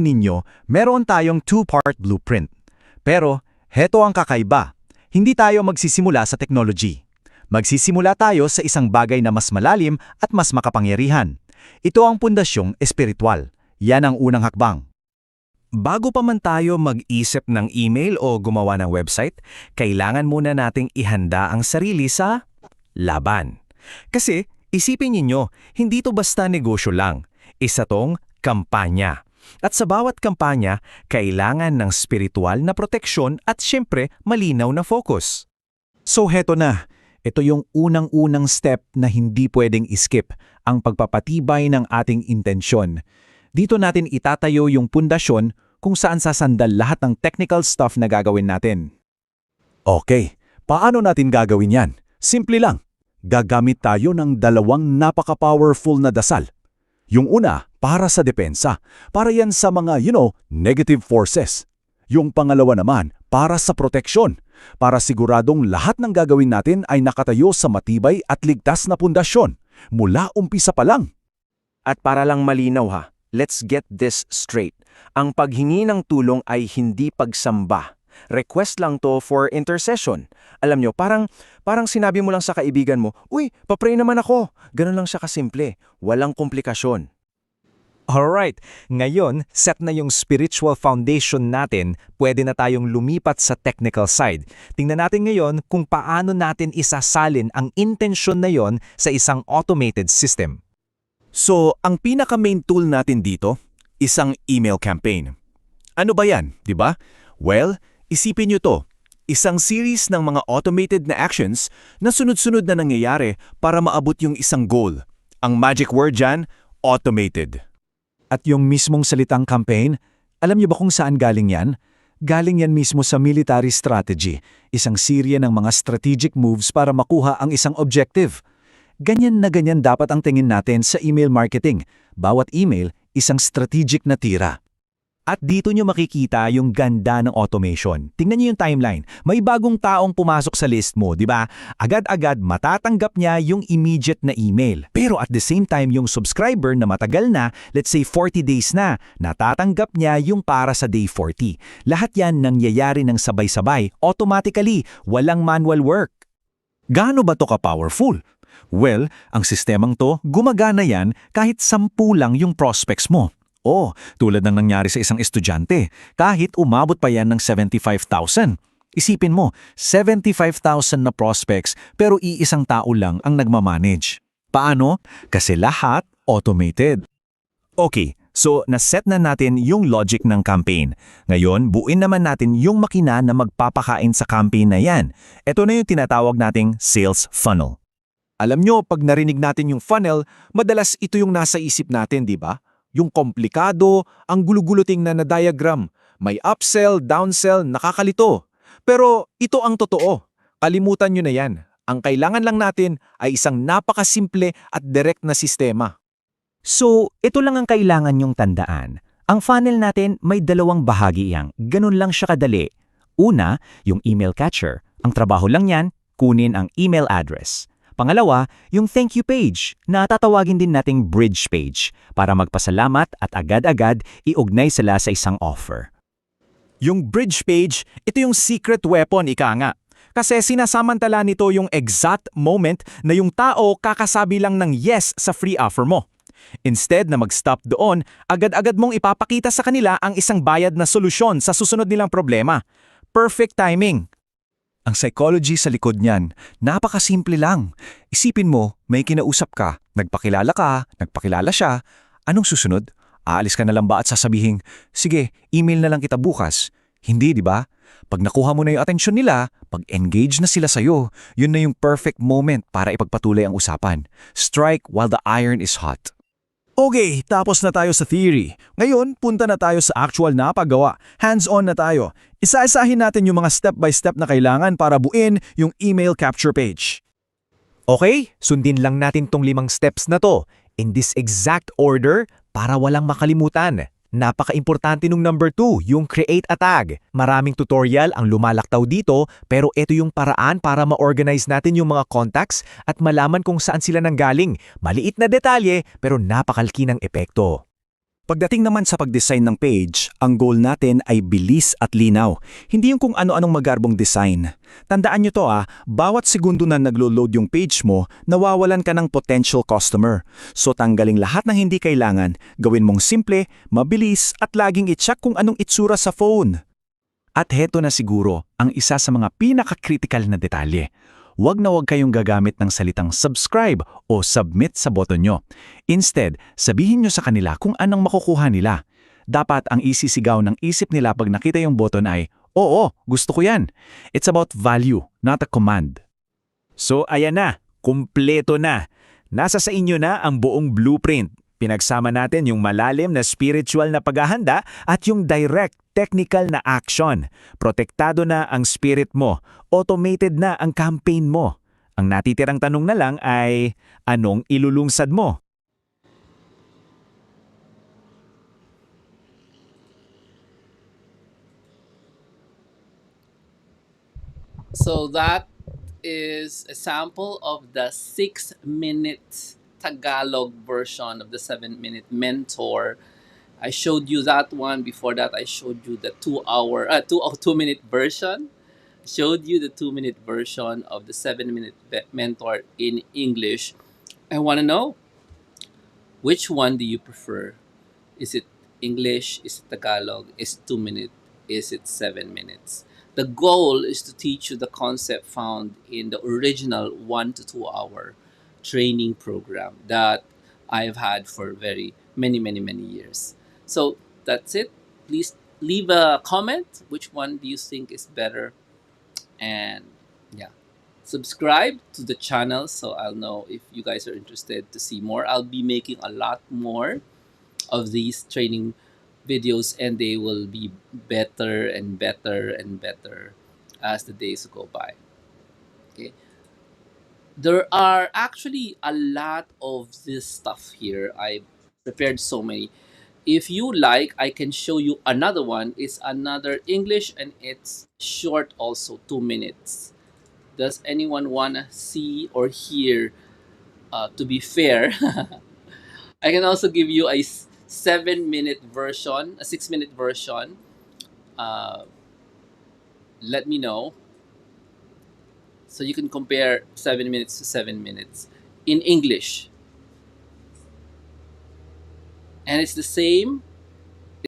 ninyo, meron tayong two-part blueprint. Pero, heto ang kakaiba. Hindi tayo magsisimula sa technology. Magsisimula tayo sa isang bagay na mas malalim at mas makapangyarihan. Ito ang pundasyong espiritual. Yan ang unang hakbang. Bago pa man tayo mag-isip ng email o gumawa ng website, kailangan muna nating ihanda ang sarili sa laban. Kasi, isipin ninyo, hindi to basta negosyo lang. Isa tong kampanya. At sa bawat kampanya, kailangan ng spiritual na proteksyon at syempre malinaw na focus. So heto na, ito yung unang-unang step na hindi pwedeng iskip, ang pagpapatibay ng ating intensyon. Dito natin itatayo yung pundasyon kung saan sasandal lahat ng technical stuff na gagawin natin. Okay, paano natin gagawin yan? Simple lang. Gagamit tayo ng dalawang napaka-powerful na dasal. Yung una, para sa depensa. Para yan sa mga, negative forces. Yung pangalawa naman, para sa proteksyon. Para siguradong lahat ng gagawin natin ay nakatayo sa matibay at ligtas na pundasyon. Mula umpisa pa lang. At para lang malinaw ha, let's get this straight. Ang paghingi ng tulong ay hindi pagsamba. Request lang to for intercession. Alam nyo, parang sinabi mo lang sa kaibigan mo, "Uy, papray naman ako." Ganun lang siya kasimple. Walang komplikasyon. Alright, ngayon, set na yung spiritual foundation natin, pwede na tayong lumipat sa technical side. Tingnan natin ngayon kung paano natin isasalin ang intensyon na yon sa isang automated system. So, ang pinaka-main tool natin dito, isang email campaign. Ano ba yan, di ba? Well, isipin nyo to. Isang series ng mga automated na actions na sunod-sunod na nangyayari para maabot yung isang goal. Ang magic word dyan, automated. At yung mismong salitang campaign, alam niyo ba kung saan galing yan? Galing yan mismo sa military strategy, isang serye ng mga strategic moves para makuha ang isang objective. Ganyan na ganyan dapat ang tingin natin sa email marketing. Bawat email, isang strategic na tira. At dito nyo makikita yung ganda ng automation. Tingnan nyo yung timeline. May bagong taong pumasok sa list mo, di ba? Agad-agad matatanggap niya yung immediate na email. Pero at the same time, yung subscriber na matagal na, let's say 40 days na, natatanggap niya yung para sa day 40. Lahat yan nangyayari ng sabay-sabay, automatically, walang manual work. Gaano ba to ka-powerful? Well, ang sistemang to, gumagana yan kahit 10 lang yung prospects mo. Tulad ng nangyari sa isang estudyante, kahit umabot pa yan ng 75,000. Isipin mo, 75,000 na prospects pero iisang tao lang ang nagmamanage. Paano? Kasi lahat automated. Okay, so naset na natin yung logic ng campaign. Ngayon, buuin naman natin yung makina na magpapakain sa campaign na yan. Ito na yung tinatawag nating sales funnel. Alam nyo, pag narinig natin yung funnel, madalas ito yung nasa isip natin, di ba? Yung komplikado, ang gulo-gulo tingnan na diagram. May upsell, downsell, nakakalito. Pero ito ang totoo. Kalimutan nyo na yan. Ang kailangan lang natin ay isang napakasimple at direct na sistema. So, ito lang ang kailangan nyong tandaan. Ang funnel natin may dalawang bahagi yang. Ganun lang siya kadali. Una, yung email catcher. Ang trabaho lang yan, kunin ang email address. Pangalawa, yung thank you page na tatawagin din nating bridge page para magpasalamat at agad-agad iugnay sila sa isang offer. Yung bridge page, ito yung secret weapon, ika nga. Kasi sinasamantala nito yung exact moment na yung tao kakasabi lang ng yes sa free offer mo. Instead na mag-stop doon, agad-agad mong ipapakita sa kanila ang isang bayad na solusyon sa susunod nilang problema. Perfect timing. Ang psychology sa likod niyan, napakasimple lang. Isipin mo, may kinausap ka, nagpakilala siya. Anong susunod? Aalis ka na lang ba at sasabihin, "Sige, email na lang kita bukas." Hindi, di ba? Pag nakuha mo na yung atensyon nila, pag-engage na sila sa'yo, yun na yung perfect moment para ipagpatuloy ang usapan. Strike while the iron is hot. Okay, tapos na tayo sa theory. Ngayon, punta na tayo sa actual na paggawa. Hands-on na tayo. Isa-isahin natin yung mga step-by-step na kailangan para buuin yung email capture page. Okay, sundin lang natin tong 5 steps na to in this exact order para walang makalimutan. Napaka-importante nung number 2, yung create a tag. Maraming tutorial ang lumalaktaw dito, pero ito yung paraan para ma-organize natin yung mga contacts at malaman kung saan sila nanggaling. Maliit na detalye, pero napakalaki ng epekto. Pagdating naman sa pag-design ng page, ang goal natin ay bilis at linaw, hindi yung kung ano-anong magarbong design. Tandaan nyo to bawat segundo na naglo-load yung page mo, nawawalan ka ng potential customer. So tanggaling lahat ng hindi kailangan, gawin mong simple, mabilis at laging i-check kung anong itsura sa phone. At heto na siguro ang isa sa mga pinaka-critical na detalye. Huwag na huwag kayong gagamit ng salitang subscribe o submit sa button nyo. Instead, sabihin nyo sa kanila kung anong makukuha nila. Dapat ang isisigaw ng isip nila pag nakita yung button ay, "Oo, gusto ko yan." It's about value, not a command. So ayan na, kumpleto na. Nasa sa inyo na ang buong blueprint. Pinagsama natin yung malalim na spiritual na paghahanda at yung direct technical na action. Protektado na ang spirit mo. Automated na ang campaign mo. Ang natitirang tanong na lang ay, anong ilulungsad mo? So that is a sample of the 6-minute Tagalog version of the 7-minute mentor. I showed you that one. Before that, I showed you the 2-minute version. Showed you the 2-minute version of the 7-minute mentor in English. I want to know, which one do you prefer? Is it English? Is it Tagalog? Is it 2-minute? Is it 7 minutes? The goal is to teach you the concept found in the original 1 to 2 hour training program that I've had for many years. So that's it. Please leave a comment. Which one do you think is better? And yeah, subscribe to the channel so I'll know if you guys are interested to see more. I'll be making a lot more of these training videos, and they will be better and better and better as the days go by. Okay. There are actually a lot of this stuff here. I prepared so many. If you like, I can show you another one. It's another English and it's short also, 2 minutes. Does anyone want to see or hear? To be fair, I can also give you a 7-minute version, a 6-minute version. Let me know. So you can compare 7 minutes to 7 minutes in English. And it's the same